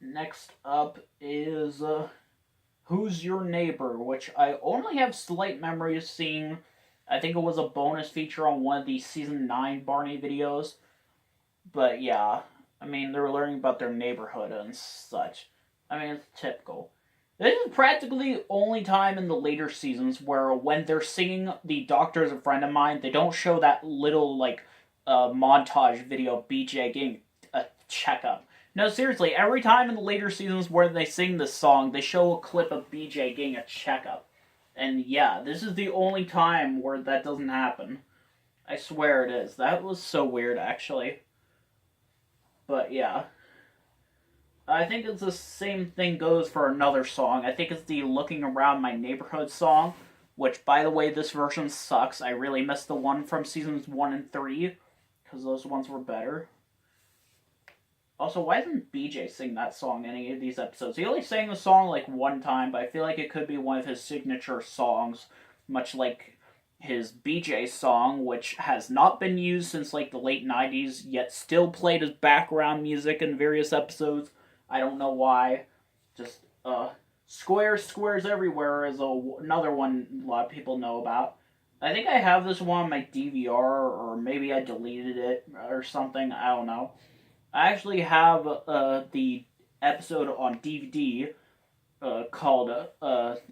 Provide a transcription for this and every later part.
Next up is Who's Your Neighbor, which I only have slight memory of seeing. I think it was a bonus feature on one of the season 9 Barney videos. But yeah, I mean, they're learning about their neighborhood and such. I mean, it's typical. This is practically the only time in the later seasons where when they're singing The Doctor's a Friend of Mine, they don't show that little, montage video of BJ getting a checkup. No, seriously, every time in the later seasons where they sing this song, they show a clip of BJ getting a checkup. And yeah, this is the only time where that doesn't happen. I swear it is. That was so weird, actually. But yeah. I think it's the same thing goes for another song. I think it's the Looking Around My Neighborhood song, which, by the way, this version sucks. I really missed the one from seasons 1 and 3, because those ones were better. Also, why doesn't BJ sing that song in any of these episodes? He only sang the song like one time, but I feel like it could be one of his signature songs, much like his BJ song, which has not been used since like the late 90s, yet still played as background music in various episodes. I don't know why. Just, Squares, Squares Everywhere is another one a lot of people know about. I think I have this one on my DVR, or maybe I deleted it or something. I don't know. I actually have the episode on DVD called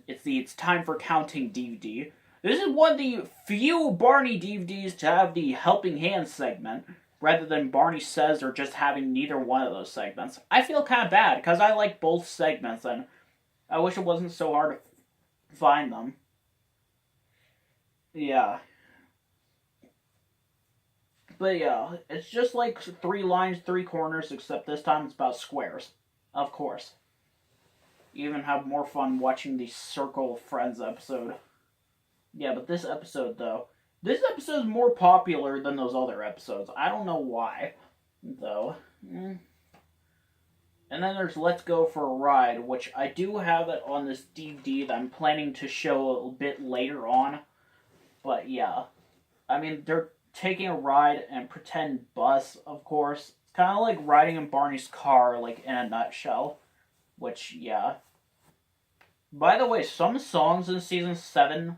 It's Time for Counting DVD. This is one of the few Barney DVDs to have the Helping Hand segment, rather than Barney Says or just having neither one of those segments. I feel kind of bad, because I like both segments, and I wish it wasn't so hard to find them. Yeah. But yeah, it's just like three lines, three corners, except this time it's about squares. Of course. You even have more fun watching the Circle of Friends episode. Yeah, but this episode, though. This episode is more popular than those other episodes. I don't know why, though. And then there's Let's Go for a Ride, which I do have it on this DVD that I'm planning to show a bit later on. But yeah. I mean, they're taking a ride and pretend bus, of course. It's kind of like riding in Barney's car, like in a nutshell. Which, yeah. By the way, some songs in season 7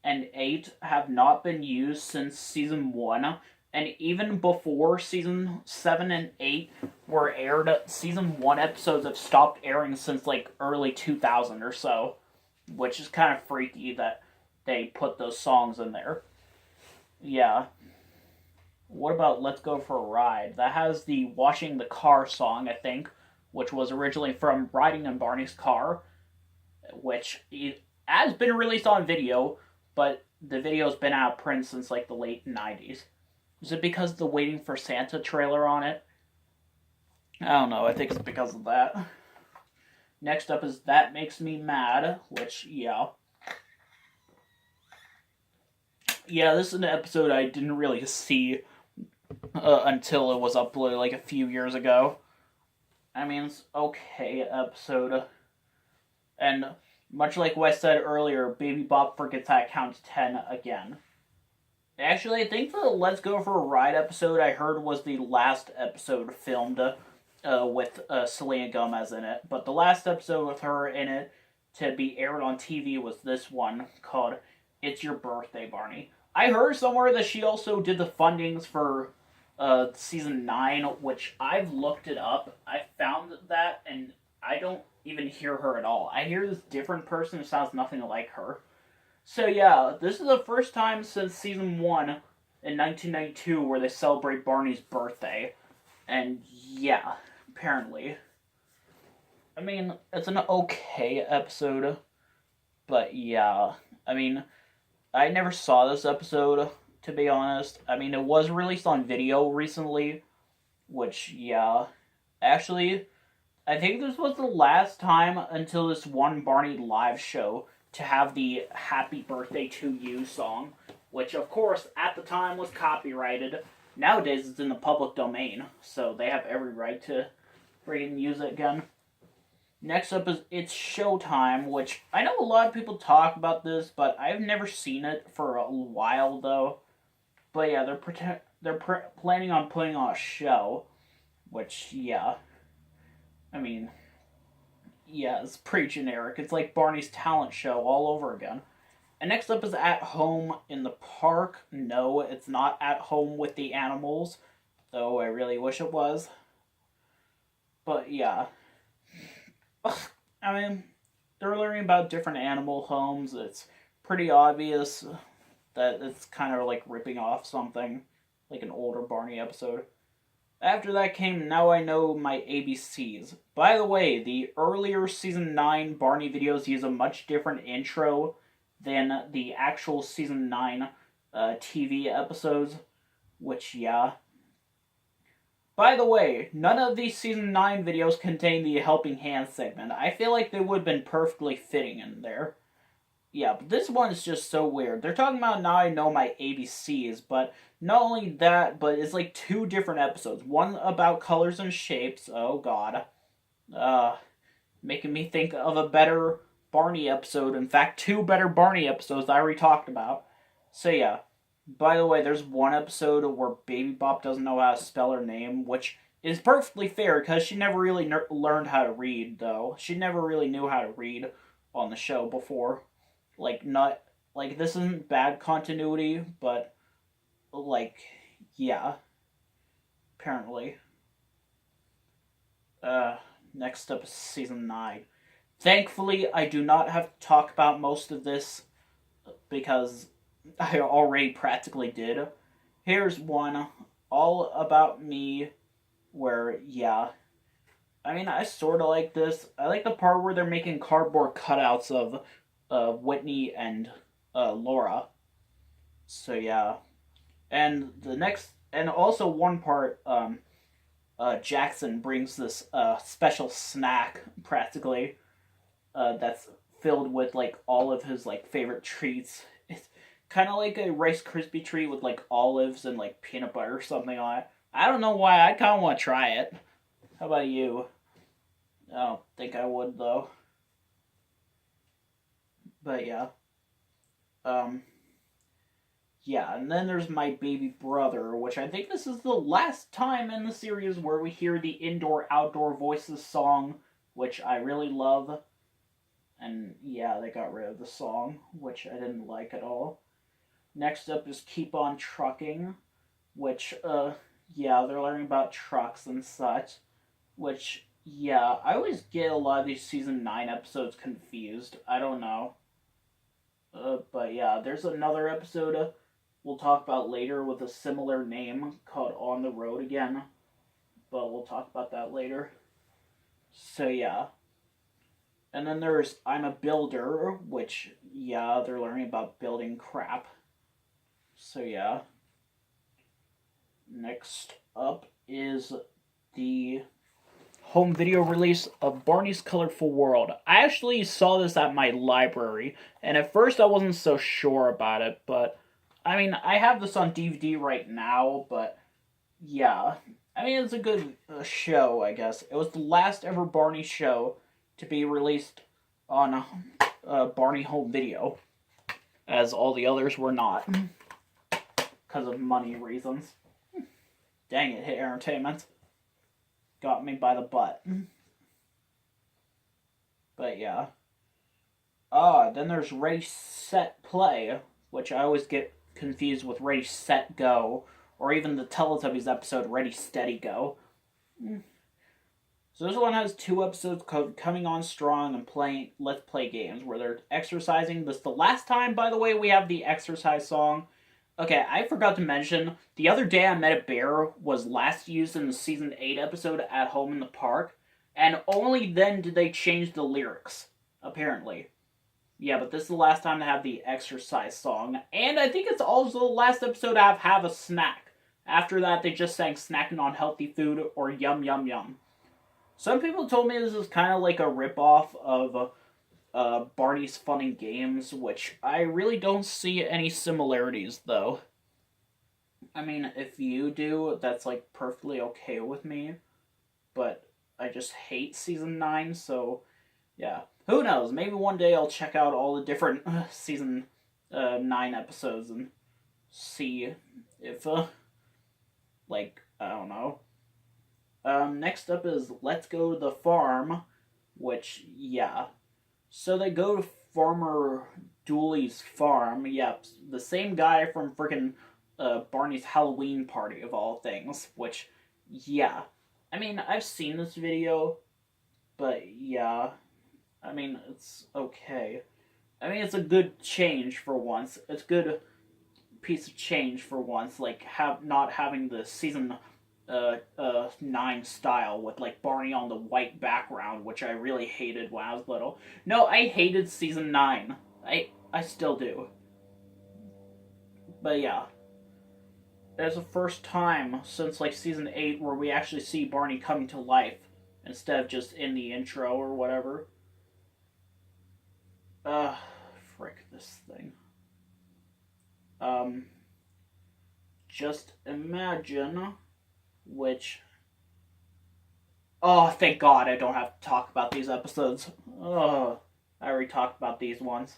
and 8 have not been used since season 1. And even before season 7 and 8 were aired, season 1 episodes have stopped airing since like early 2000 or so. Which is kind of freaky that they put those songs in there. Yeah. What about Let's Go for a Ride? That has the Washing the Car song, I think, which was originally from Riding in Barney's Car, which has been released on video, but the video's been out of print since like the late 90s. Is it because of the Waiting for Santa trailer on it? I don't know, I think it's because of that. Next up is That Makes Me Mad, which, yeah. Yeah, this is an episode I didn't really see until it was uploaded like a few years ago. I mean, it's okay episode. And much like what I said earlier, Baby Bop forgets how to count to 10 again. Actually, I think the Let's Go for a Ride episode I heard was the last episode filmed with Selena Gomez in it. But the last episode with her in it to be aired on TV was this one called It's Your Birthday, Barney. I heard somewhere that she also did the fundings for season 9, which I've looked it up. I found that, and I don't even hear her at all. I hear this different person who sounds nothing like her. So yeah, this is the first time since season 1 in 1992 where they celebrate Barney's birthday. And yeah, apparently. I mean, it's an okay episode, but yeah. I mean, I never saw this episode, to be honest. I mean, it was released on video recently, which, yeah. Actually, I think this was the last time until this one Barney live show to have the Happy Birthday to You song, which, of course, at the time was copyrighted. Nowadays, it's in the public domain, so they have every right to freaking use it again. Next up is It's Showtime, which I know a lot of people talk about this, but I've never seen it for a while, though. But yeah, they're planning on putting on a show, which, yeah. I mean, yeah, it's pretty generic. It's like Barney's talent show all over again. And next up is At Home in the Park. No, it's not at home with the animals, though I really wish it was. But yeah, I mean, they're learning about different animal homes. It's pretty obvious that it's kind of like ripping off something, like an older Barney episode. After that came Now I Know My ABCs. By the way, the earlier season 9 Barney videos use a much different intro than the actual season 9 TV episodes, which, yeah. By the way, none of these season 9 videos contain the helping hand segment. I feel like they would have been perfectly fitting in there. Yeah, but this one is just so weird. They're talking about Now I Know My ABCs, but not only that, but it's like two different episodes. One about colors and shapes. Oh god. Uh, Making me think of a better Barney episode. In fact, two better Barney episodes I already talked about. So yeah. By the way, there's one episode where Baby Bop doesn't know how to spell her name, which is perfectly fair because she never really learned how to read, though. She never really knew how to read on the show before. Like, not. Like, this isn't bad continuity, but, like, yeah. Apparently. Uh, Next up is season 9. Thankfully, I do not have to talk about most of this because I already practically did. Here's one all about me where, yeah. I mean, I sort of like this. I like the part where they're making cardboard cutouts of Whitney and Laura. So, yeah. And the next, and also one part, Jackson brings this special snack, practically, that's filled with like all of his like favorite treats. It's kind of like a Rice Krispie treat with like olives and like peanut butter or something on it. I don't know why. I kind of want to try it. How about you? I don't think I would though. But yeah. Um. Yeah, and then there's My Baby Brother, which I think this is the last time in the series where we hear the indoor outdoor voices song, which I really love. And yeah, they got rid of the song, which I didn't like at all. Next up is Keep On Trucking, which, yeah, they're learning about trucks and such. Which, yeah, I always get a lot of these season 9 episodes confused. I don't know. But yeah, there's another episode we'll talk about later with a similar name called On the Road Again. But we'll talk about that later. So yeah. And then there's I'm a Builder, which, yeah, they're learning about building crap. So yeah. Next up is the home video release of Barney's Colorful World. I actually saw this at my library, and at first I wasn't so sure about it, but I mean, I have this on DVD right now, but yeah. I mean, it's a good show, I guess. It was the last ever Barney show to be released on Barney Home Video, as all the others were not, because of money reasons. Dang it, Hit Entertainment. Got me by the butt. But yeah. Then there's Ready, Set, Play, which I always get confused with Ready, Set, Go, or even the Teletubbies episode Ready, Steady, Go. So this one has 2 episodes called Coming On Strong and playing Let's Play Games, where they're exercising. This is the last time, by the way, we have the exercise song. Okay, I forgot to mention, the other day I met a bear was last used in the season 8 episode At Home in the Park, and only then did they change the lyrics, apparently. Yeah, but this is the last time to have the exercise song, and I think it's also the last episode to have a snack. After that, they just sang Snacking on Healthy Food or Yum Yum Yum. Some people told me this is kind of like a ripoff of Barney's Fun and Games, which I really don't see any similarities, though. I mean, if you do, that's, like, perfectly okay with me, but I just hate Season 9, so, yeah. Who knows, maybe one day I'll check out all the different Season 9 episodes and see if, like, I don't know. Next up is Let's Go to the Farm, which, yeah. So they go to Farmer Dooley's farm. Yep, the same guy from freaking Barney's Halloween party, of all things, which, yeah. I mean, I've seen this video, but yeah. I mean, it's okay. I mean, it's a good change for once. It's a good piece of change for once, like not having the season 9 style with like Barney on the white background, which I really hated when I was little. No, I hated season 9. I still do. But yeah, it's the first time since like season 8 where we actually see Barney coming to life instead of just in the intro or whatever. Frick this thing. Um, just imagine which. Oh, thank God I don't have to talk about these episodes. Oh, I already talked about these ones.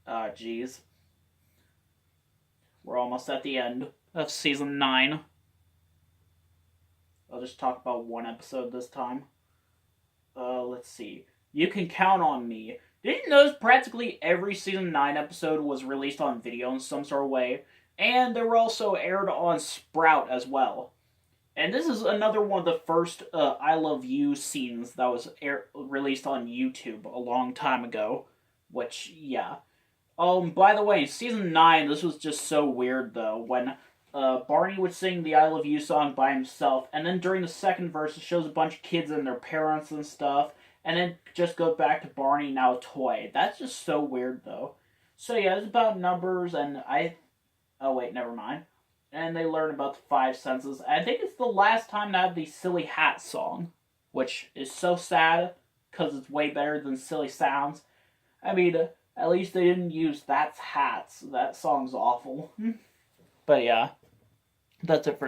Jeez. We're almost at the end of season 9. I'll just talk about one episode this time. Let's see. You Can Count on Me. Did you notice practically every season 9 episode was released on video in some sort of way? And they were also aired on Sprout as well. And this is another one of the first I Love You scenes that was released on YouTube a long time ago. Which, yeah. By the way, season 9, this was just so weird though, when Barney would sing the I Love You song by himself, and then during the second verse it shows a bunch of kids and their parents and stuff, and then just goes back to Barney, now a toy. That's just so weird though. So yeah, it's about numbers, and oh wait, never mind. And they learn about the 5 senses. I think it's the last time to have the Silly Hat song, which is so sad, because it's way better than Silly Sounds. I mean, at least they didn't use That's Hats. That song's awful. But yeah, that's it for now.